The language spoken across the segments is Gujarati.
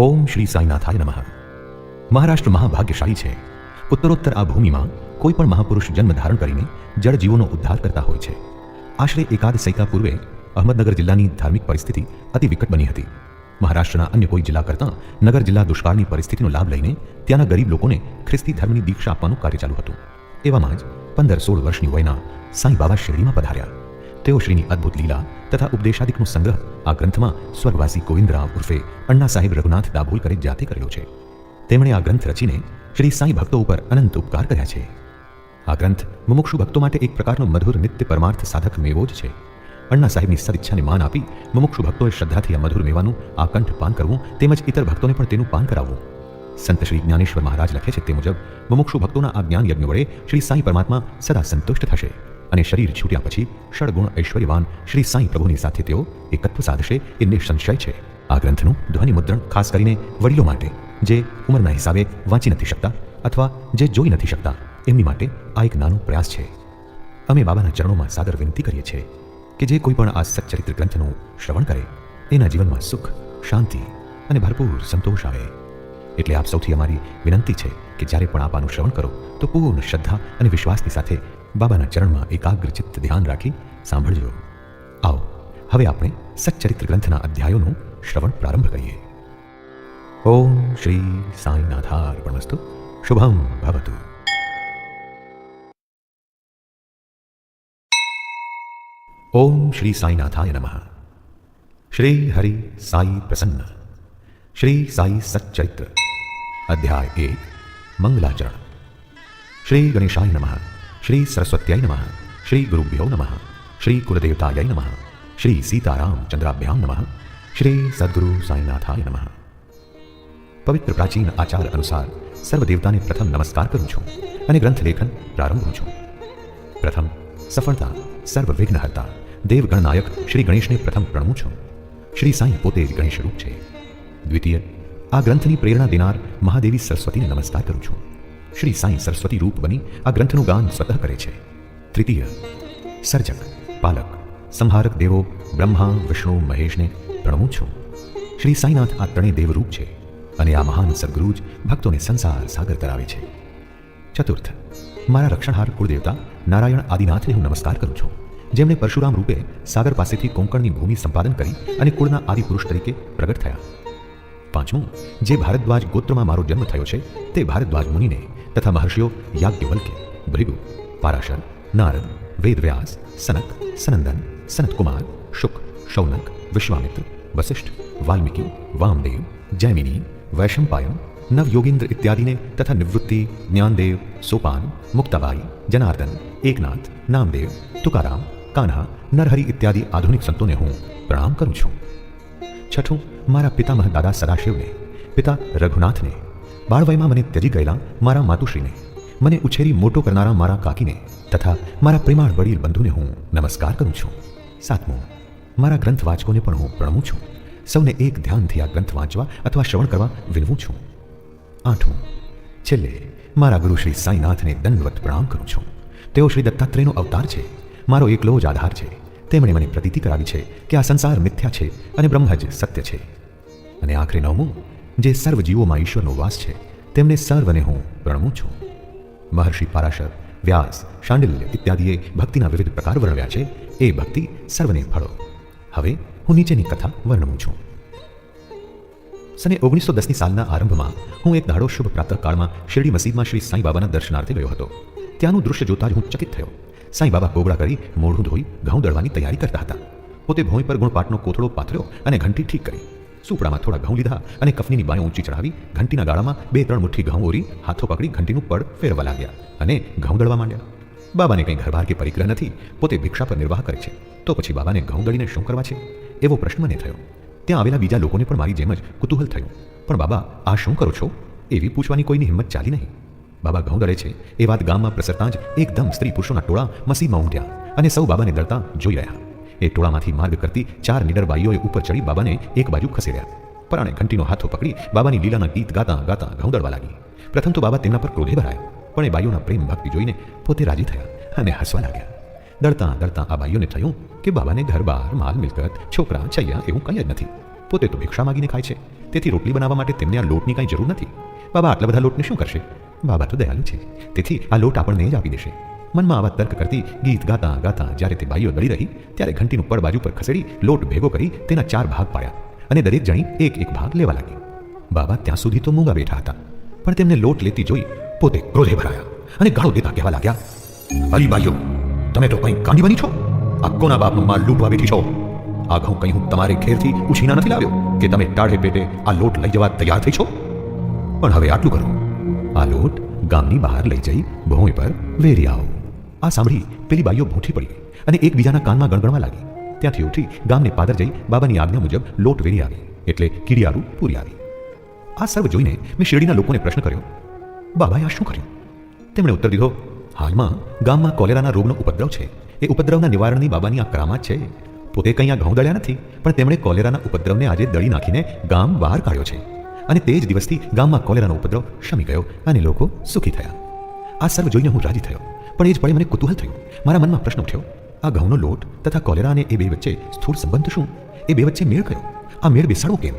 ઓમ શ્રી સાંઈનાથાય નમઃ. મહારાષ્ટ્ર મહાભાગ્યશાળી છે. ઉત્તરોત્તર આ ભૂમિમાં કોઈ પણ મહાપુરુષ જન્મ ધારણ કરીને જળજીવોનો ઉદ્ધાર કરતા હોય છે. આશરે એકાદ સૈકા પૂર્વે અહમદનગર જિલ્લાની ધાર્મિક પરિસ્થિતિ અતિ વિકટ બની હતી. મહારાષ્ટ્રના અન્ય કોઈ જિલ્લા કરતાં નગર જિલ્લા દુષ્કાળની પરિસ્થિતિનો લાભ લઈને ત્યાંના ગરીબ લોકોને ખ્રિસ્તી ધર્મની દીક્ષા આપવાનું કાર્ય ચાલુ હતું. એવામાં જ 15-16 વર્ષની વયના સાંઈ બાબા શિરડીમાં પધાર્યા. તેઓ શ્રીની અદ્ભુત લીલા તથા ઉપદેશાદિકનો સંગ્રહ આ ગ્રંથમાં સ્વર્ગવાસી ગોવિંદરાવ ઉર્ફે અણ્ણા સાહેબ રઘુનાથ દાભોલકરે જાતે કરેલો છે. તેમણે આ ગ્રંથ રચીને શ્રી સાંઈ ભક્તો ઉપર અનંત ઉપકાર કર્યા છે. આ ગ્રંથ મુમુક્ષુ ભક્તો માટે એક પ્રકારનો મધુર નિત્ય પરમાર્થ સાધક મેવો જ છે. અણ્ણા સાહેબની સદિચ્છાને માન આપી મુમુક્ષુ ભક્તોએ શ્રદ્ધાથી આ મધુર મેવાનું આકંઠ પાન કરવું તેમજ ઇતર ભક્તોને પણ તેનું પાન કરાવવું. સંત શ્રી જ્ઞાનેશ્વર મહારાજ લખે છે તે મુજબ મુમુક્ષુ ભક્તોના આ જ્ઞાન યજ્ઞ વડે શ્રી સાંઈ પરમાત્મા સદા સંતુષ્ટ થશે અને શરીર છૂટ્યા પછી ષડગુણ ઐશ્વર્યવાન શ્રી સાંઈ પ્રભુની સાથે તેઓ એકત્વ સાધશે એ નિઃસંશય છે. આ ગ્રંથનું ધ્વનિ મુદ્રણ ખાસ કરીને વડીલો માટે, જે ઉંમરના હિસાબે વાંચી નથી શકતા અથવા જે જોઈ નથી શકતા એમની માટે આ એક નાનો પ્રયાસ છે. અમે બાબાના ચરણોમાં સાદર વિનંતી કરીએ છીએ કે જે કોઈ પણ આ સચ્ચરિત્ર ગ્રંથનું શ્રવણ કરે એના જીવનમાં સુખ, શાંતિ અને ભરપૂર સંતોષ આવે. એટલે આપ સૌથી અમારી વિનંતી છે કે જ્યારે પણ આપ આનું શ્રવણ કરો તો પૂર્ણ શ્રદ્ધા અને વિશ્વાસની સાથે બાબાના ચરણમાં એકાગ્ર ચિત્ત ધ્યાન રાખી સાંભળજો. આવો હવે આપણે સચ્ચરિત્ર ગ્રંથના અધ્યાયોનું શ્રવણ પ્રારંભ કરીએ. ઓમ શ્રી સાંઈનાથાર્પણમસ્તુ. શુભમ ભવતુ. ઓમ શ્રી સાંઈનાથાય નમઃ. શ્રી હરિ સાઈ પ્રસન્ન. શ્રી સાઈ સચ્ચરિત્ર. અધ્યાય 1. મંગલાચરણ. શ્રી ગણેશાય નમઃ. શ્રી સરસ્વત્યાય નમઃ. શ્રી ગુરુભ્યો નમઃ. શ્રી કુલદેવતાય નમઃ. શ્રી સીતારામ ચંદ્રાભ્યામ નમઃ. શ્રી સદ્ગુરુ સાંઈનાથાય નમઃ. પવિત્ર પ્રાચીન આચાર અનુસાર સર્વ દેવતાને પ્રથમ નમસ્કાર કરું છું અને ગ્રંથ લેખન પ્રારંભું છું. પ્રથમ સફળતા સર્વ વિઘ્નહર્તા દેવગણનાયક શ્રી ગણેશને પ્રથમ પ્રણમું છું. શ્રી સાંઈ પોતે જ ગણેશ રૂપ છે. દ્વિતીય આ ગ્રંથની પ્રેરણા દેનાર મહાદેવી સરસ્વતીને નમસ્કાર કરું છું. શ્રી સાંઈ સરસ્વતી રૂપ બની આ ગ્રંથનું ગાન સ્વતઃ કરે છે. તૃતીય સર્જક, પાલક, સંહારક દેવો બ્રહ્મા, વિષ્ણુ, મહેશને પ્રણમું છું. શ્રી સાંઈનાથ આ ત્રણેય દેવરૂપ છે અને આ મહાન સદગુરુ જ ભક્તોને સંસાર સાગર તરાવે છે. ચતુર્થ મારા રક્ષણહાર કુળદેવતા નારાયણ આદિનાથને હું નમસ્કાર કરું છું, જેમણે પરશુરામ રૂપે સાગર પાસેથી કોંકણની ભૂમિ સંપાદન કરી અને કુળના આદિપુરુષ તરીકે પ્રગટ થયા. પાંચમું જે ભારદ્વાજ ગોત્રમાં મારો જન્મ થયો છે તે ભારદ્વાજ મુનિને તથા મહર્ષિઓ યાજ્ઞવલ્ક્ય, ભૃગુ, પારાશર, નારદ, વેદવ્યાસ, સનક, સનંદન, સનતકુમાર, શુક, શૌનક, વિશ્વામિત્ર, વસિષ્ઠ, વાલ્મીકી, વામદેવ, જૈમિની, વૈશંપાયન, નવયોગીન્દ્ર ઇત્યાદિને તથા નિવૃત્તિ, જ્ઞાનદેવ, સોપાન, મુક્તાબાઈ, જનાર્દન, એકનાથ, નામદેવ, તુકારામ, કાન્હા, નરહરિ ઇત્યાદિ આધુનિક સંતોને હું પ્રણામ કરું છું. છઠ્ઠું મારા પિતામહ દાદા સદાશિવને, પિતા રઘુનાથને, બાળવયમાં મને ત્યજી ગયેલા મારા માતુશ્રીને, મને ઉછેરી મોટો કરનારા મારા કાકીને તથા મારા પ્રેમાળ વડીલ બંધુને હું નમસ્કાર કરું છું. સાતમું મારા ગ્રંથ વાચકોને પણ હું પ્રણમું છું. સૌને એક ધ્યાનથી આ ગ્રંથ વાંચવા અથવા શ્રવણ કરવા વિનવું છું. આઠમું છેલ્લે મારા ગુરુ શ્રી સાંઈનાથને દંડવત પ્રણામ કરું છું. તેઓ શ્રી દત્તાત્રેયનો અવતાર છે, મારો એકલો જ આધાર છે. તેમણે મને પ્રતીતિ કરાવી છે કે આ સંસાર મિથ્યા છે અને બ્રહ્મ જ સત્ય છે. અને આખરે નવમું જે સર્વ જીવોમાં ઈશ્વરનો વાસ છે તેમને સર્વને હું પ્રણમું છું. મહર્ષિ પારાશર, વ્યાસ, શાંડિલ્ય ઇત્યાદિએ ભક્તિના વિવિધ પ્રકાર વર્ણવ્યા છે. એ ભક્તિ સર્વને ફળો. હવે હું નીચેની કથા વર્ણવું છું. સને 1910ની સાલના આરંભમાં હું એક દાડો શુભ પ્રાતઃકાળમાં શિરડી મસ્જિદમાં શ્રી સાંઈ બાબાના દર્શનાર્થે ગયો હતો. ત્યાંનું દૃશ્ય જોતા જ હું ચકિત થયો. સાંઈ બાબા કોગળા કરી મોઢું ધોઈ ઘઉં દળવાની તૈયારી કરતા હતા. પોતે ભોંય પર ગુણપાટનો કોથળો પાથર્યો અને ઘંટી ઠીક કરી. સુપડામાં થોડા ઘઉં લીધા અને કફનીની બાયો ઊંચી ચડાવી ઘંટીના ગાળામાં 2-3 મુઠ્ઠી ઘઉં ઓરી હાથો પકડી ઘંટીનું પડ ફેરવા લાગ્યા અને ઘઉં દળવા માંડ્યા. બાબાને કંઈ ઘરબાર કે પરિગ્રહ નથી, પોતે ભિક્ષા પર નિર્વાહ કરે છે. તો પછી બાબાને ઘઉં દળીને શું કરવા છે એવો પ્રશ્ન મને થયો. ત્યાં આવેલા બીજા લોકોને પણ મારી જેમ જ કુતૂહલ થયું. પણ બાબા આ શું કરો છો એવી પૂછવાની કોઈની હિંમત ચાલી નહીં. બાબા ઘઉં દળે છે એ વાત ગામમાં પ્રસરતા જ એકદમ સ્ત્રી પુરુષોના ટોળા મસીમાં ઉમટ્યા અને સૌ બાબાને દળતા જોઈ રહ્યા. એ ટોળામાંથી માર્ગ કરતી 4 નીડર બાઈઓએ ઉપર ચડી બાબાને એક બાજુ ખસેડ્યા. પરાણે ઘંટીનો હાથો પકડી બાબાની લીલાના ગીત ગાતા ગાતા ઘઉં દળવા લાગી. પ્રથમ તો બાબા તેમના પર ક્રોધે ભરાયા, પણ એ બાઈઓના પ્રેમ ભક્તિ જોઈને પોતે રાજી થયા અને હસવા લાગ્યા. દળતા દળતા આ બાઈઓને થયું કે બાબાને ઘરબાર, માલ મિલકત, છોકરા, છૈયા એવું કંઈ જ નથી. પોતે તો ભિક્ષા માગીને ખાય છે તેથી રોટલી બનાવવા માટે તેમને આ લોટની કાંઈ જરૂર નથી. બાબા આટલા બધા લોટને શું કરશે? બાબા તો દયાલુ છે, તેથી આ લોટ આપણને જ આપી દેશે. મનમાં આવા તર્ક કરતી ગીત ગાતા ગાતા જ્યારે તે બાઈઓ દળી રહી ત્યારે ઘંટીનું પડ બાજુ પર ખસેડી લોટ ભેગો કરી તેના 4 ભાગ પાડ્યા અને દરેક જણી એક એક ભાગ લેવા લાગી. બાબા ત્યાં સુધી તો મૂંગા બેઠા હતા, પણ તેમને લોટ લેતી જોઈ પોતે ક્રોધે ભરાયા અને ગાળો દેતા કહેવા લાગ્યા, અલી બાઈઓ, તમે તો કંઈ ગાંડી બની છો? આ કોના બાપનું માલ લૂંટવા બેઠી છો? આ ઘઉં કંઈ હું તમારે ઘેરથી ઉછીના નથી લાવ્યો કે તમે ટાઢે પેટે આ લોટ લઈ જવા તૈયાર થઈ છો? પણ હવે આટલું કરો, આ લોટ ગામની બહાર લઈ જઈ ભોંય પર વેરી આવો. આ સાંભળી પેલી બાઈઓ ભૂંઠી પડી અને એકબીજાના કાનમાં ગણગણવા લાગી. ત્યાંથી ઉઠી ગામને પાદર જઈ બાબાની આજ્ઞા મુજબ લોટ વેરી આવી, એટલે કીડિયારું પૂરી આવી. આ સર્વ જોઈને મેં શેરડીના લોકોને પ્રશ્ન કર્યો, બાબાએ આ શું કર્યું? તેમણે ઉત્તર દીધો, હાલમાં ગામમાં કોલેરાના રોગનો ઉપદ્રવ છે. એ ઉપદ્રવના નિવારણની બાબાની આ કરામાત છે. પોતે કંઈ આ ઘઉં દળ્યા નથી, પણ તેમણે કોલેરાના ઉપદ્રવને આજે દળી નાખીને ગામ બહાર કાઢ્યો છે અને તે જ દિવસથી ગામમાં કોલેરાનો ઉપદ્રવ શમી ગયો અને લોકો સુખી થયા. આ સર્વ જોઈને હું રાજી થયો, પણ એ જ પળે મને કુતૂહલ થયું. મારા મનમાં પ્રશ્ન ઉઠ્યો, આ ઘઉંનો લોટ તથા કોલેરા અને એ બે વચ્ચે સ્થૂળ સંબંધ શું? એ બે વચ્ચે મેળ કયો? આ મેળ બેસાડવો કેમ?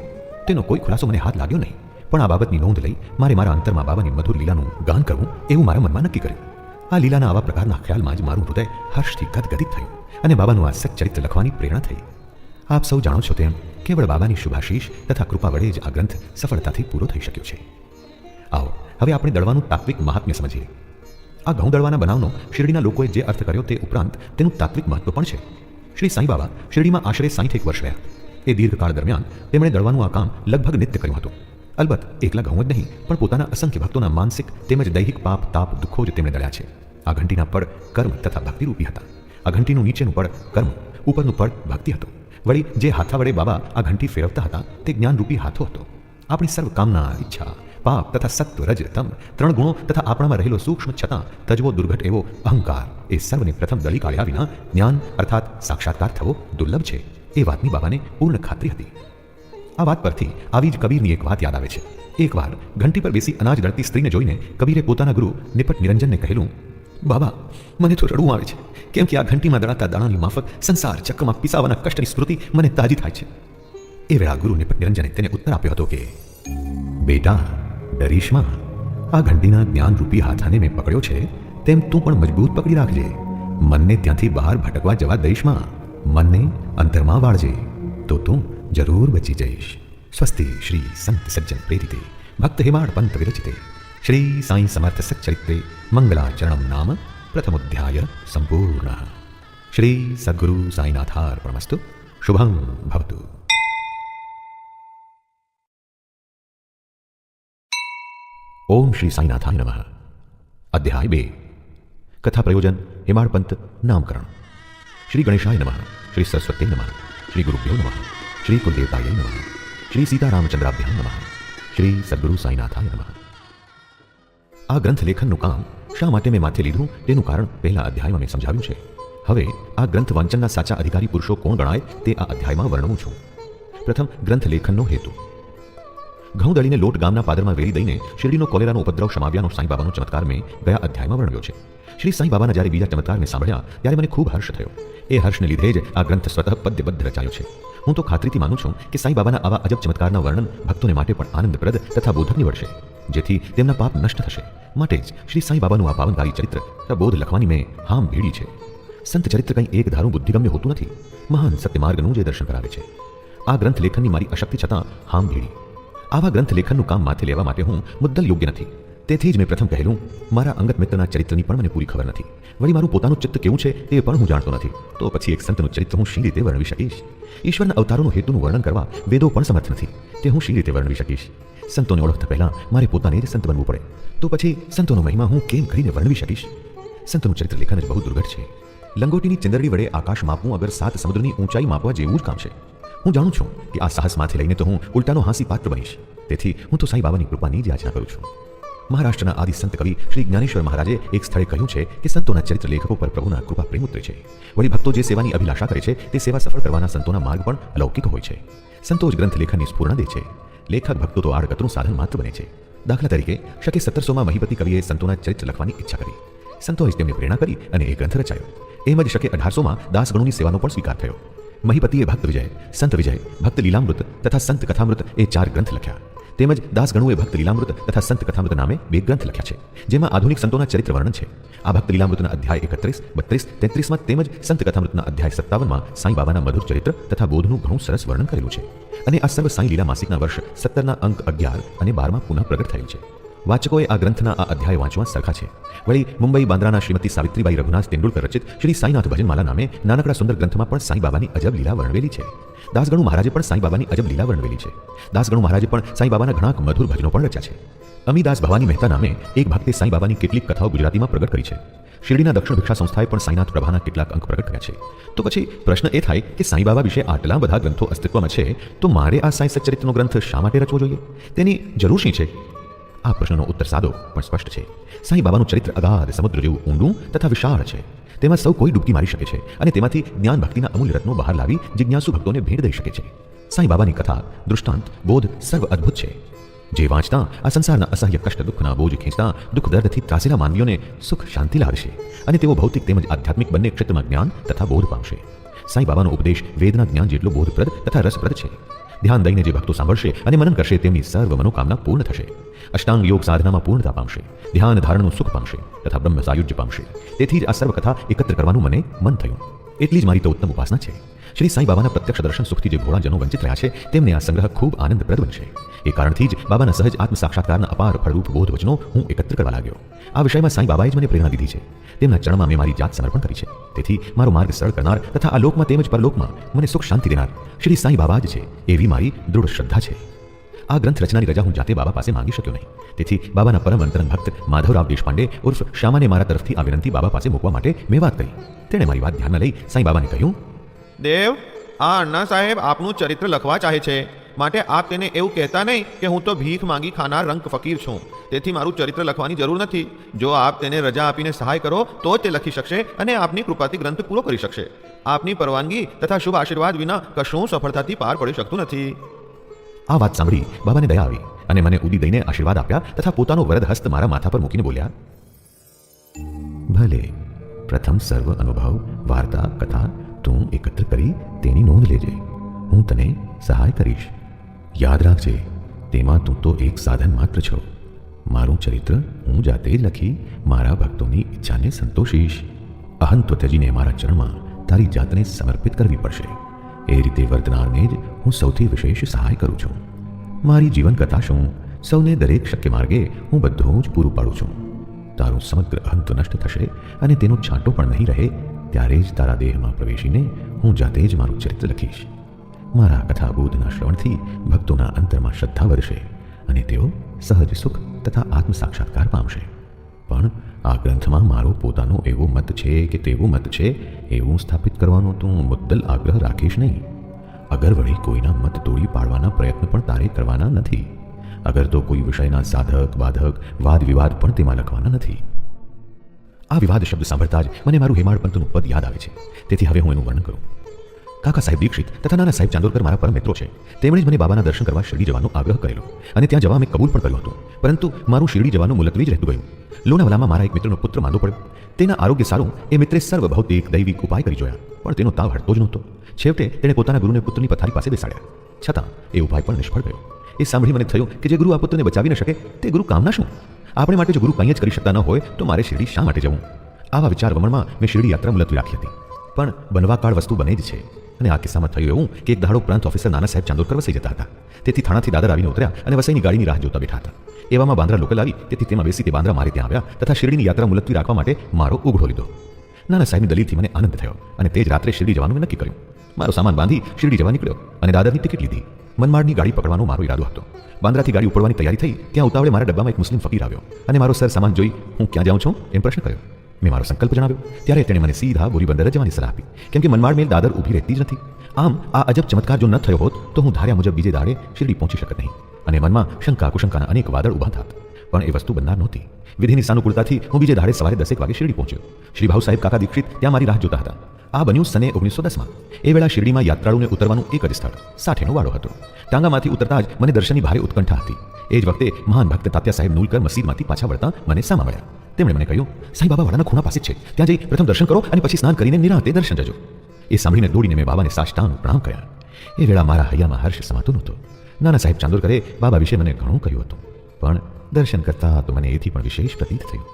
તેનો કોઈ ખુલાસો મને હાથ લાગ્યો નહીં, પણ આ બાબતની નોંધ લઈ મારે મારા અંતરમાં બાબાની મધુર લીલાનું ગાન કરવું એવું મારા મનમાં નક્કી કર્યું. આ લીલાના આવા પ્રકારના ખ્યાલમાં જ મારું હૃદય હર્ષથી ગદગદિત થયું અને બાબાનું આ સચ્ચરિત્ર લખવાની પ્રેરણા થઈ. આપ સૌ જાણો છો તેમ કેવળ બાબાની શુભાશીષ તથા કૃપા વડે જ આ ગ્રંથ સફળતાથી પૂરો થઈ શક્યો છે. આવો હવે આપણે દળવાનું તાત્વિક મહાત્મ્ય સમજીએ. આ ઘઉં દળવાના બનાવનો શિરડીના લોકોએ જે અર્થ કર્યો તે ઉપરાંત તેનું તાત્વિક મહત્વ પણ છે. શ્રી સાંઈ બાબા શિરડીમાં આશરે 60 વર્ષ રહ્યા. એ દીર્ઘકાળ દરમિયાન તેમણે દળવાનું આ કામ લગભગ નિત્ય કર્યું હતું. અલબત્ત એકલા ઘઉં જ નહીં, પણ પોતાના અસંખ્ય ભક્તોના માનસિક તેમજ દૈહિક પાપ તાપ દુઃખો જ તેમણે દળ્યા છે. આ ઘંટીના પડ કર્મ તથા ભક્તિરૂપી હતા. આ ઘંટીનું નીચેનું પડ કર્મ, ઉપરનું પડ ભક્તિ હતું. વળી જે હાથા વડે બાબા આ ઘંટી ફેરવતા હતા તે જ્ઞાનરૂપી હાથો હતો. આપણી સર્વ કામના, ઈચ્છા, પાપ તથા સત્વ રજ તમ 3 ગુણો તથા આપણામાં રહેલો સૂક્ષ્મ છતાં તજવો દુર્ઘટ એવો અહંકાર એ સર્વને પ્રથમ દળી કાઢ્યા વિના જ્ઞાન અર્થાત સાક્ષાત્કાર થવો દુર્લભ છે એ વાતની બાબાને પૂર્ણ ખાતરી હતી. આ વાત પરથી આવી જ કબીરની એક વાત યાદ આવે છે. એકવાર ઘંટી પર બેસી અનાજ દળતી સ્ત્રીને જોઈને કબીરે પોતાના ગુરુ નિપટ નિરંજનને કહેલું, બાબા, મને તો રડવું આવે છે, કેમ કે આ ઘંટીમાં દળાતા દાણાની માફક સંસાર ચક્રમાં પીસાવાના કષ્ટની સ્મૃતિ મને તાજી થાય છે. એ વેળા ગુરુ નિપટ નિરંજને તેને ઉત્તર આપ્યો હતો કે, બેટા, ડરીશમાં, આ ઘંટીના જ્ઞાનરૂપી હાથાને મેં પકડ્યો છે તેમ તું પણ મજબૂત પકડી રાખજે. મનને ત્યાંથી બહાર ભટકવા જવા દઈશમાં. મનને અંતરમાં વાળજે, તો તું જરૂર બચી જઈશ. સ્વસ્તિ શ્રી સંત સજ્જન પ્રેરિતે ભક્ત હેમાડ પંત વિરચિતે શ્રી સાઈ સમર્થ સચ્ચરિત્રે મંગલાચરણમ નામ પ્રથમોધ્યાય સંપૂર્ણ. શ્રી સદ્ગુરુ સાઈનાથાર્પણમસ્તુ. શુભં ભવતુ. ઓમ શ્રી સાઈનાથાય નમઃ. અધ્યાય 2. કથા પ્રયોજન હેમાડપંત નામકરણ. શ્રી ગણેશાય નમઃ. શ્રી સરસ્વતી નમઃ. શ્રી ગુરુભ્યો નમઃ. શ્રી કુલદેવતાય નમઃ. શ્રી સીતારામચંદ્રાભ્યામ નમઃ. શ્રી સદ્ગુરુ સાઈનાથાય નમઃ. આ ગ્રંથ લેખનનું કામ શા માટે મેં માથે લીધું તેનું કારણ પહેલા અધ્યાયમાં મેં સમજાવ્યું છે. હવે આ ગ્રંથ વાંચનના સાચા અધિકારી પુરુષો કોણ ગણાય તે આ અધ્યાયમાં વર્ણવું છું. પ્રથમ, ગ્રંથ લેખનનો હેતુ. ઘઉં દળીને લોટ ગામના પાદરમાં વેરી દઈને શિરડીનો કોલેરાનો ઉપદ્રવ શમાવ્યાનો સાંઈ બાબાનો ચમત્કાર મેં ગયા અધ્યાયમાં વર્ણવ્યો છે. શ્રી સાંઈ બાબાના જ્યારે બીજા ચમત્કારને સાંભળ્યા ત્યારે મને ખૂબ હર્ષ થયો. એ હર્ષને લીધે જ આ ગ્રંથ સ્વતઃ પદ્યબદ્ધ રચાયો છે. હું તો ખાતરીથી માનું છું કે સાંઈ બાબાના આવા અજબ ચમત્કારના વર્ણન ભક્તોને માટે પણ આનંદપ્રદ તથા બોધક નીવડશે, જેથી તેમના પાપ નષ્ટ થશે. માટે જ શ્રી સાંઈ બાબાનું આ પાવનકારી ચરિત્ર પ્રબોધ લખવાની મેં હામ ભીડી છે. સંત ચરિત્ર કંઈ એક ધારું બુદ્ધિગમ્ય હોતું નથી, મહાન સત્ય માર્ગનું જે દર્શન કરાવે છે. આ ગ્રંથ લેખનની મારી અશક્તિ છતાં હામ ભીડી. આવા ગ્રંથ લેખનનું કામ માથે લેવા માટે હું મુદ્દલ યોગ્ય નથી. તેથી જ મેં પ્રથમ કહેલું, મારા અંગત મિત્રના ચરિત્રની પણ મને પૂરી ખબર નથી. વળી મારું પોતાનું ચિત્ત કેવું છે તે પણ હું જાણતો નથી. તો પછી એક સંતનું ચરિત્ર હું શી રીતે વર્ણવી શકીશ? ઈશ્વરના અવતારોનું હેતુનું વર્ણન કરવા વેદો પણ સમર્થ નથી, તે હું શી રીતે વર્ણવી શકીશ? સંતોને ઓળખતા પહેલાં મારે પોતાને જ સંત બનવું પડે. તો પછી સંતોનો મહિમા હું કેમ કરીને વર્ણવી શકીશ? સંતનું ચરિત્ર લેખન જ બહુ દુર્ઘટ છે. લંગોટીની ચંદરડી વડે આકાશ માપવું અગર 7 સમુદ્રની ઊંચાઈ માપવા જેવું જ કામ છે. હું જાણું છું કે આ સાહસમાંથી લઈને તો હું ઉલટાનો હાંસી પાત્ર બનીશ. તેથી હું તો સાંઈ બાબાની કૃપાની જ યાચના કરું છું. મહારાષ્ટ્રના આદિ સંત કવિ શ્રી જ્ઞાનેશ્વર મહારાજે એક સ્થળે કહ્યું છે કે સંતોના ચરિત્ર લેખકો પર પ્રભુના કૃપા પ્રેમ ઉતરે છે. વળી ભક્તો જે સેવાની અભિલાષા કરે છે તે સેવા સફળ કરવાના સંતોના માર્ગ પણ અલૌકિક હોય છે. સંતો જ ગ્રંથ લેખનની સ્ફૂર્ણા દે છે. લેખક ભક્તો તો આડકતનું સાધન માત્ર બને છે. દાખલા તરીકે શકે 1700માં મહીપતિ કવિએ સંતોના ચરિત્ર લખવાની ઈચ્છા કરી. સંતોએ તેમને પ્રેરણા કરી અને એ ગ્રંથ રચાયો. એમ જ શકે 1800માં દાસગણોની સેવાનો પણ સ્વીકાર થયો. મહીપતિએ ભક્ત વિજય, સંત વિજય, ભક્ત લીલામૃત તથા સંત કથામૃત એ 4 ગ્રંથ લખ્યા. તેમજ દાસગણુએ ભક્ત લીલામૃત તથા સંત કથામૃત નામે 2 ગ્રંથ લખ્યા છે, જેમાં આધુનિક સંતોના ચરિત્ર વર્ણન છે. આ ભક્ત લીલામૃતના અધ્યાય 31, 32, 33માં તેમજ સંત કથામૃતના અધ્યાય 57માં સાંઈ બાબાના મધુર ચરિત્ર તથા બોધનું ઘણું સરસ વર્ણન કરેલું છે. અને આ સર્વ સાંઈ લીલા માસિકના વર્ષ 17ના અંક 11 અને 12માં પુનઃ પ્રગટ થયેલ છે. વાચકોએ આ ગ્રંથના આ અધ્યાય વાંચવા સરખા છે. વળી મુંબઈ બાંદ્રાના શ્રીમતી સાવિત્રીબાઈ રઘુનાથ તેંડુલકર રચિત શ્રી સાઈનાથ ભજનમાલા નામે નાનકડા સુંદર ગ્રંથમાં પણ સાંઈ બાબાની અજબ લીલા વર્ણવેલી છે. દાસગણુ મહારાજે પણ સાંઈ બાબાની અજબ લીલા વર્ણવેલી છે. દાસગણુ મહારાજે પણ સાંઈ બાબાના ઘણા મધુર ભજનો પણ રચ્યા છે. અમીદાસ ભવાની મહેતા નામે એક ભક્તે સાંઈ બાબાની કેટલીક કથાઓ ગુજરાતીમાં પ્રગટ કરી છે. શિરડીના દક્ષિણ ભિક્ષા સંસ્થાએ પણ સાંઈનાથ પ્રભાના કેટલાક અંક પ્રગટ કર્યા છે. તો પછી પ્રશ્ન એ થાય કે સાંઈ બાબા વિશે આટલા બધા ગ્રંથો અસ્તિત્વમાં છે, તો મારે આ સાંઈ સચ્ચરિત્રનો ગ્રંથ શા માટે રચવો જોઈએ? તેની જરૂર શી છે? આ પ્રશ્નનો ઉત્તર સાદો પણ સ્પષ્ટ છે. સાંઈ બાબાનું ચરિત્ર અગાધ સમુદ્ર જેવું ઊંડું તથા વિશાળ છે. તેમાં સૌ કોઈ ડૂબકી મારી શકે છે અને તેમાંથી જ્ઞાન ભક્તિના અમૂલ્ય રત્નો બહાર લાવી જિજ્ઞાસુ ભક્તોને ભેટ દઈ શકે છે. સાંઈ બાબાની કથા, દૃષ્ટાંત, બોધ સર્વ અદ્ભુત છે. જે વાંચતા આ સંસારના અસહ્ય કષ્ટ દુઃખના બોજ ખેંચતા દુઃખ દર્દથી ત્રાસેલા માનવીઓને સુખ શાંતિ લાવશે અને તેઓ ભૌતિક તેમજ આધ્યાત્મિક બંને ક્ષેત્રમાં જ્ઞાન તથા બોધ પામશે. સાંઈ બાબાનો ઉપદેશ વેદના જ્ઞાન જેટલો બોધપ્રદ તથા રસપ્રદ છે. ધ્યાન દઈને જે ભક્તો સાંભળશે અને મનન કરશે તેમની સર્વ મનોકામના પૂર્ણ થશે. અષ્ટાંગ યોગ સાધનામાં પૂર્ણતા પામશે, ધ્યાન ધારણનું સુખ પામશે તથા બ્રહ્મ સાયુજ્ય પામશે. તેથી જ આ સર્વ કથા એકત્ર કરવાનું મને મન થયું. એટલી જ મારી તો ઉત્તમ ઉપાસના છે. શ્રી સાંઈ બાબાના પ્રત્યક્ષ દર્શન સુખથી જે ભોળાજનો વંચિત રહ્યા છે તેમને આ સંગ્રહ ખૂબ આનંદપ્રદ બનશે. એ કારણથી જ બાબાના સહજ આત્મ સાક્ષાત્કારના અપાર ફળરૂપ બોધ વચનો હું એકત્ર કરવા લાગ્યો. આ વિષયમાં સાંઈ બાબાએ જ મને પ્રેરણા દીધી છે. તેમના ચરણમાં મેં મારી જાત સમર્પણ કરી છે. તેથી મારો માર્ગ સરળ કરનાર તથા આ લોકમાં તેમજ પરલોકમાં મને સુખ શાંતિ દેનાર શ્રી સાંઈ બાબા જ છે એવી મારી દૃઢ શ્રદ્ધા છે. આ ગ્રંથ રચનાની રજા હું જાતે બાબા પાસે માંગી શક્યો નહીં. તેથી બાબાના પરમ અંતરંગ ભક્ત માધવરાવ દેશપાંડે ઉર્ફ શ્યામાને મારા તરફથી આ વિનંતી બાબા પાસે મૂકવા માટે મેં વાત કરી. તેણે મારી વાત ધ્યાનમાં લઈ સાંઈ બાબાને કહ્યું, દેવ, આ અण्णा સાહેબ આપનું ચરિત્ર લખવા ચાહે છે, માટે આપ તેને એવું કહેતા નહીં કે હું તો ભીખ માંગી ખાનાર રંક ફકીર છું, તેથી મારું ચરિત્ર લખવાની જરૂર નથી. જો આપ તેને રજા આપીને સહાય કરો તો જ તે લખી શકશે અને આપની કૃપાથી ગ્રંથ પૂરો કરી શકશે. આપની પરવાનગી તથા શુભ આશીર્વાદ વિના કશું સફળતાથી પાર પડી શકતું નથી. આ વાત સાંભળી બાબાને દયા આવી અને મને ઉદી દઈને આશીર્વાદ આપ્યા તથા પોતાનો વરદ હસ્ત મારા માથા પર મૂકીને બોલ્યા, ભલે, પ્રથમ સર્વ અનુભવ વાર્તા કથા તું એકત્ર કરી તેની નોંધ લેજે. હું તને સહાય કરીશ. યાદ રાખજે, તેમાં તું તો એક સાધન માત્ર છો. મારું ચરિત્ર હું જાતે જ લખી મારા ભક્તોની ઈચ્છાને સંતોષીશ. અહંત્વ ત્યજીને મારા ચરણમાં તારી જાતને સમર્પિત કરવી પડશે. એ રીતે વર્તનારને જ હું સૌથી વિશેષ સહાય કરું છું. મારી જીવન કથા શું, સૌને દરેક શક્ય માર્ગે હું બધું જ પૂરું પાડું છું. તારું સમગ્ર અહંત્વ નષ્ટ થશે અને તેનો છાંટો પણ નહીં રહે ત્યારે જ તારા દેહમાં પ્રવેશીને હું જાતે જ મારું ચરિત્ર લખીશ. મારા કથા બોધના શ્રવણથી ભક્તોના અંતરમાં શ્રદ્ધા વધશે અને તેઓ સહજ સુખ તથા આત્મ સાક્ષાત્કાર પામશે. પણ આ ગ્રંથમાં મારો પોતાનો એવો મત છે કે તેવો મત છે એવું સ્થાપિત કરવાનો તું મુદ્દલ આગ્રહ રાખીશ નહીં. અગર વળી કોઈના મત તોડી પાડવાના પ્રયત્ન પણ તારે કરવાના નથી. અગર તો કોઈ વિષયના સાધક બાધક વાદ વિવાદ પણ તેમાં લખવાના નથી. આ વિવાદ શબ્દ સાંભળતા જ મને મારું હેમાળ પંતનું પદ યાદ આવે છે. તેથી હવે હું એનું વર્ણન કરું. કાકા સાહેબ દીક્ષિત તથા નાના સાહેબ ચાંદોરકર મારા પરમ મિત્રો છે. તેમણે જ મને બાબાના દર્શન કરવા શિરડી જવાનો આગ્રહ કરેલો અને ત્યાં જવા મેં કબૂલ પણ કર્યું હતું. પરંતુ મારું શિરડી જવાનું મુલતવી જ રહેતું ગયું. લોનાવાલામાં મારા એક મિત્રનો પુત્ર માંદો પડ્યો. તેના આરોગ્ય સારું એ મિત્રે સર્વ ભૌતિક દૈવિક ઉપાય કરી જોયા, પણ તેનો તાવ હટતો જ નહોતો. છેવટે તેણે પોતાના ગુરુને પુત્રની પથારી પાસે બેસાડ્યા. છતાં એ ઉપાય પણ નિષ્ફળ ગયો. એ સાંભળી મને થયું કે જે ગુરુ આ પુત્રને બચાવી ન શકે તે ગુરુ કામના શું? આપણે માટે જો ગુરુ કંઈ જ કરી શકતા ન હોય તો મારે શિરડી શા માટે જવું? આવા વિચાર વમણમાં મેં શિરડી યાત્રા મુલતવી રાખી હતી. પણ બનવાકાળ વસ્તુ બને જ છે. અને આ કિસ્સામાં થયું એવું કે એક દાડો પ્રાંત ઓફિસર નાના સાહેબ ચાંદોરકર વસઈ જતા હતા. તેથી થાણાથી દાદર આવીને ઉતર્યા અને વસઈની ગાડીની રાહ જોતા બેઠા હતા. એવામાં બાંદ્રા લોકલ આવી, તેથી તેમાં બેસી તે બાંદ્રા મારે ત્યાં આવ્યા તથા શિરડીની યાત્રા મુલતવી રાખવા માટે મારો ઉઘડો લીધો. નાના સાહેબની દલીલથી મને આનંદ થયો અને તે જ રાત્રે શિરડી જવાનું મેં નક્કી કર્યું. મારો સામાન બાંધી શિરડી જવા નીકળ્યો અને દાદરની ટિકિટ લીધી. મનમાડની ગાડી પકડવાનો મારો ઈરાદો હતો. બાંદ્રાથી ગાડી ઉપડવાની તૈયારી થઈ ત્યાં ઉતાવળે મારા ડબ્બામાં એક મુસ્લિમ ફકીર આવ્યો અને મારો સર સામાન જોઈ હું ક્યાં જાઉં છું એમ પ્રશ્ન કર્યો. મેં મારો સંકલ્પ જણાવ્યો ત્યારે તેણે મને સીધા બોરીબંદર જવાની સલાહ આપી, કેમ કે મનમાડ મેલ દાદર ઊભી રહેતી જ નથી. આમ આ અજબ ચમત્કાર જો ન થયો હોત તો હું ધાર્યા મુજબ બીજે દાડે શિરડી પહોંચી શકત નહીં અને મનમાં શંકા કુશંકાના અનેક વાદળ ઊભા થાત. પણ એ વસ્તુ બનનાર નહોતી. વિધિની સાનુકૂળતાથી હું બીજે દાડે સવારે 10 વાગે શિરડી પહોંચ્યો. શ્રી ભાઉ સાહેબ કાકા દીક્ષિત ત્યાં મારી રાહ જોતા હતા. આ બન્યું સને 1910માં. એ વેળા શિરડીમાં યાત્રાળુને ઉતરવાનું એક જ સ્થળ સાઠેનો વાડો હતો. ટાંગામાંથી ઉતરતા જ મને દર્શનની ભારે ઉત્કંઠા હતી. એ જ વખતે મહાન ભક્ત તાત્યા સાહેબ નુલકર મસ્જિદમાંથી પાછા વળતા મને સામા મળ્યા. તેમણે મને કહ્યું, સાંઈ બાબા વાડાના ખૂણા પાસે જ છે, ત્યાં જઈ પ્રથમ દર્શન કરો અને પછી સ્નાન કરીને નિરાંતે દર્શન જજો. એ સાંભળીને દોડીને મેં બાબાને સાષ્ટાંગ પ્રણામ કર્યા. એ વેળા મારા હૈયામાં હર્ષ સમાતો નહોતો. નાના સાહેબ ચાંદોરકરે બાબા વિશે મને ઘણું કહ્યું હતું, પણ દર્શન કરતાં તો મને એથી પણ વિશેષ પ્રતીત થયું.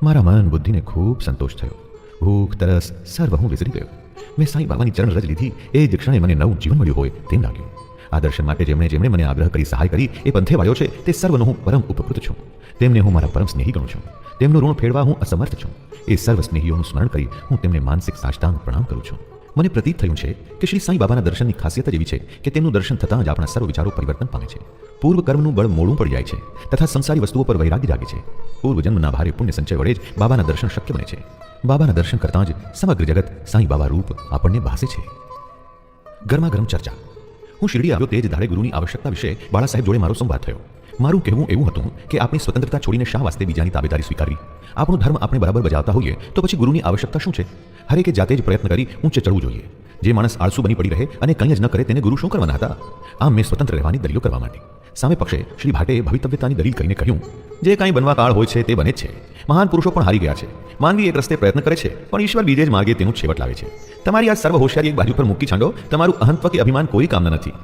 મારા મન બુદ્ધિને ખૂબ સંતોષ થયો. ભૂખ તરસ સર્વ હું વિસરી ગયો. મેં સાંઈ બાબાની ચરણ રજ લીધી. એ જ ક્ષણે મને નવું જીવન મળ્યું હોય તેમ લાગ્યું. આ દર્શન માટે જેમણે મને આગ્રહ કરી સહાય કરી એ પંથે વાળ્યો છે તે સર્વનો હું પરમ ઉપકૃત છું. તેમને હું મારા પરમ સ્નેહી ગણું છું. તેમનું ઋણ ફેરવા હું અસમર્થ છું. એ સર્વ સ્નેહીઓનું સ્મરણ કરી હું તેમને માનસિક સાષ્ટાંગ પ્રણામ કરું છું. મને પ્રતીત થયું છે કે શ્રી સાંઈ બાબાના દર્શનની ખાસિયત જ એવી છે કે તેમનું દર્શન થતાં જ આપણા સર્વ વિચારો પરિવર્તન પામે છે. પૂર્વ કર્મનું બળ મોડું પડી જાય છે તથા સંસારી વસ્તુઓ પર વૈરાગ્ય જાગે છે. પૂર્વજન્મના ભારે પુણ્ય સંચય વડે જ બાબાના દર્શન શક્ય બને છે. બાબાના દર્શન કરતાં જ સમગ્ર જગત સાંઈ બાબા રૂપ આપણને ભાસે છે. ગરમા ગરમ ચર્ચા. હું શિરડી આવ્યો તે જ દાડે ગુરુની આવશ્યકતા વિશે બાળા સાહેબ જોડે મારો સંવાદ થયો. મારું કહેવું એવું હતું કે આપણી સ્વતંત્રતા છોડીને શા વાસ્તે બીજાની તાબેદારી સ્વીકારવી? આપણો ધર્મ આપણે બરાબર બજાવતા હોઈએ તો પછી ગુરુની આવશ્યકતા શું છે? હરેકે જાતે જ પ્રયત્ન કરી ઊંચે ચડવું જોઈએ. જે માણસ આળસુ બની પડી રહે અને કંઈ જ ન કરે તેને ગુરુ શું કરવાના હતા? આમ મેં સ્વતંત્ર રહેવાની દલીલો કરવા માંડી. સામે પક્ષે શ્રી ભાટેએ ભવિતવ્યતાની દલીલ કરીને કહ્યું, જે કાંઈ બનવા કાળ હોય છે તે બને જ છે. મહાન પુરુષો પણ હારી ગયા છે. માનવી એક રસ્તે પ્રયત્ન કરે છે પણ ઈશ્વર બીજે જ માર્ગે તેનું છેવટ લાવે છે. તમારી આ સર્વ હોશિયારી એક બાજુ પર મૂકી છાંડો. તમારું અહંત્વ કે અભિમાન કોઈ કામના નથી.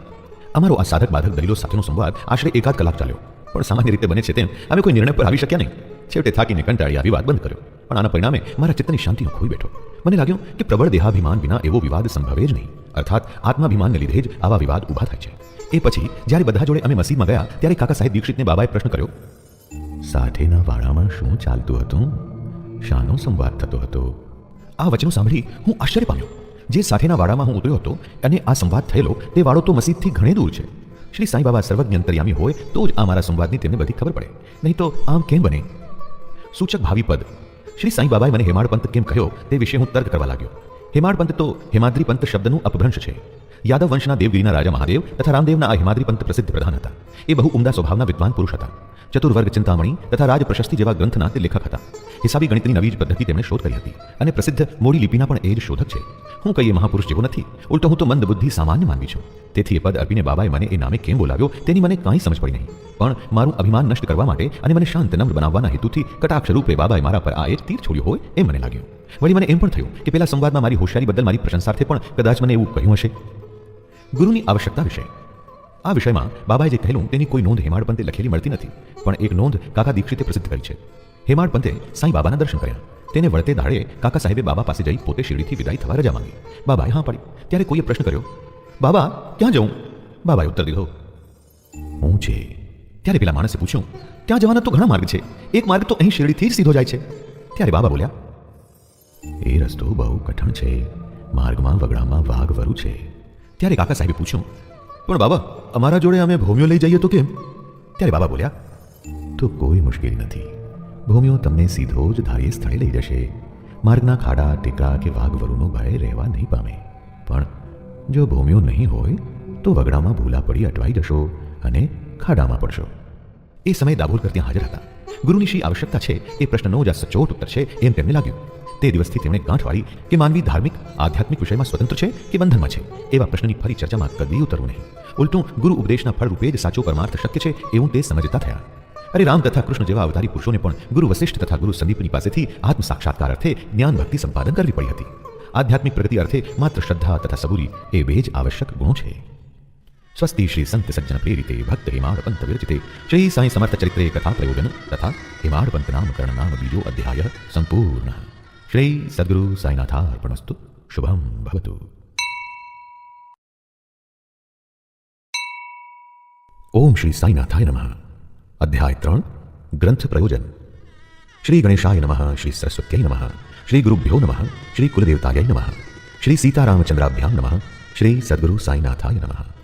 અમારો આ સાધક બાધક દલીલો સાથેનો સંવાદ આશરે 1 કલાક ચાલ્યો, પણ સામાન્ય રીતે બને છે તેમ અમે કોઈ નિર્ણય પર આવી શક્યા નહીં. છેવટે થાકીને કંટાળી આ વિવાદ બંધ કર્યો. પણ આના પરિણામે મારા ચિત્તની શાંતિનો ખોઈ બેઠો. મને લાગ્યું કે પ્રબળ દેહાભિમાન વિના એવો વિવાદ સંભવે જ નહીં. અર્થાત આત્માભિમાનને લીધે જ આવા વિવાદ ઊભા થાય છે. એ પછી જ્યારે બધા જોડે અમે મસ્જિદમાં ગયા ત્યારે કાકા સાહેબ દીક્ષિતને બાબાએ પ્રશ્ન કર્યો, સાથેના વાડામાં શું ચાલતું હતું? શાનો સંવાદ થતો હતો? આ વચનો સાંભળી હું આશ્ચર્ય પામ્યો. જે સાથેના વાડામાં હું ઉતર્યો હતો અને આ સંવાદ થયેલો તે વાડો તો મસ્જિદથી ઘણે દૂર છે. શ્રી સાંઈ બાબા સર્વજ્ઞ અંતર્યામી હોય તો જ આ મારા સંવાદની તેમને બધી ખબર પડે, નહીં તો આમ કેમ બને? સૂચક ભાવિ પદ. શ્રી સાંઈ બાબાએ મને હેમાળ પંથ કેમ કહ્યો તે વિશે હું તર્ક કરવા લાગ્યો. હેમાળ પંથ તો હેમાદ્રી પંથ શબ્દનું અપભ્રંશ છે. યાદવ વંશના દેવગીરીના રાજા મહાદેવ તથા રામદેવના આ હેમાદ્રી પંથ પ્રસિદ્ધ પ્રધાન હતા. એ બહુ ઉમદા સ્વભાવના વિદ્વાન પુરુષ હતા. ચતુર્વર્ગ ચિંતામણી તથા રાજ પ્રશસ્તિ જેવા ગ્રંથના તે લેખક હતા. હિસાબી ગણિતની નવી જ પદ્ધતિ તેમણે શોધ કરી હતી અને પ્રસિદ્ધ મોડી લિપિના પણ એ જ શોધક છે. હું કહીએ મહાપુરુષ જેવો નથી, ઉલટો હું તો મંદ બુદ્ધિ સામાન્ય માનવી છું. તેથી એ પદ અર્પીને બાબાએ મને એ નામે કેમ બોલાવ્યો તેની મને કાંઈ સમજ પડી નહીં. પણ મારું અભિમાન નષ્ટ કરવા માટે અને મને શાંત નમ્ર બનાવવાના હેતુથી કટાક્ષ રૂપે બાબાએ મારા પર આ એક તીર છોડ્યું હોય એમ મને લાગ્યું. વળી મને એમ પણ થયું કે પેલા સંવાદમાં મારી હોશિયારી બદલ મારી પ્રશંસાર્થે પણ કદાચ મને એવું કહ્યું હશે. ગુરુની આવશ્યકતા વિશે. આ વિષયમાં બાબાએ જે કહેલું તેની કોઈ નોંધ હેમાળ પંથે લખેલી મળતી નથી, પણ એક નોંધ કાકા દીક્ષિતે પ્રસિદ્ધ કરી છે. હેમાળ પંથે સાંઈ બાબાના દર્શન કર્યા. તેને વળતે દાડે કાકા સાહેબે બાબા પાસે જઈ પોતે શિરડીથી વિદાય થવા રજા માંગી. બાબાએ હા પાડી. ત્યારે કોઈએ પ્રશ્ન કર્યો, બાબા ક્યાં જવું? બાબાએ ઉત્તર દીધો, હું છે. ત્યારે પેલા માણસે પૂછ્યું, ત્યાં જવાના તો ઘણા માર્ગ છે, એક માર્ગ તો અહીં શિરડીથી જ સીધો જાય છે. ત્યારે બાબા બોલ્યા, એ રસ્તો બહુ કઠણ છે, માર્ગમાં વગડામાં વાઘ વરુ છે. ત્યારે કાકા સાહેબે પૂછ્યું, પણ બાબા અમારા જોડે અમે ભૂમિઓ લઈ જઈએ તો કેમ? ત્યારે બાબા બોલ્યા, તો કોઈ મુશ્કેલી નથી. ભૂમિઓ તમને સીધો જ ધાર્ય સ્થળે લઈ જશે. માર્ગના ખાડા ટેકરા કે વાઘ વરુનો ભય રહેવા નહીં પામે. પણ જો ભૂમિઓ નહીં હોય તો વગડામાં ભૂલા પડી અટવાઈ જશો અને ખાડામાં પડશો. એ સમયે દાભોલકર ત્યાં હાજર હતા. ગુરુની શી આવશ્યકતા છે એ પ્રશ્નનો જ આ સચોટ ઉત્તર છે એમ તેમને લાગ્યું. તે દિવસથી તેમણે ગાંઠ વાળી કે માનવી ધાર્મિક આધ્યાત્મિક વિષયમાં સ્વતંત્ર છે કે બંધનમાં છે એવા પ્રશ્નની ફરી ચર્ચામાં કદી ઉતરવું નહીં. ઉલટું ગુરુ ઉપદેશના ફળ રૂપે જ સાચો પરમાર્થ શક્ય છે એવું તે સમજતા થયા. અરે રામ તથા કૃષ્ણ જેવા અવતારી પુરુષોને પણ ગુરુ વશિષ્ઠ તથા ગુરુ સંદીપની પાસેથી આત્મ સાક્ષાત્કાર અર્થે જ્ઞાન ભક્તિ સંપાદન કરવી પડી હતી. આધ્યાત્મિક પ્રગતિ અર્થે માત્ર શ્રદ્ધા તથા સબૂરી એ બે જ આવશ્યક ગુણો છે. સ્વસ્તિ શ્રી સંત સજ્જન પ્રેરિતે ભક્ત હેમાળ પંથ વિરચિતે શ્રી સાંઈ સમર્થ ચરિત્રે કથા પ્રયોજન તથા હેમાળ પંથ નામકરણ નામ બીજો અધ્યાય સંપૂર્ણ. શ્રી સદ્ગુરુ સાઈનાથાર્પણસ્તુ. શુભમ ભવતુ. ઓમ શ્રી સાઈનાથાય નમઃ. અધ્યાય 3. ગ્રંથ પ્રયોજન. શ્રી ગણેશાય નમઃ. શ્રી સરસ્વત્यै નમઃ. શ્રી ગુરુભ્યો નમઃ. શ્રી કુલદેવતાય નમઃ. શ્રી સીતારામચંદ્રાભ્યામ નમઃ. શ્રી સદ્ગુરુ સાઈનાથાય નમઃ.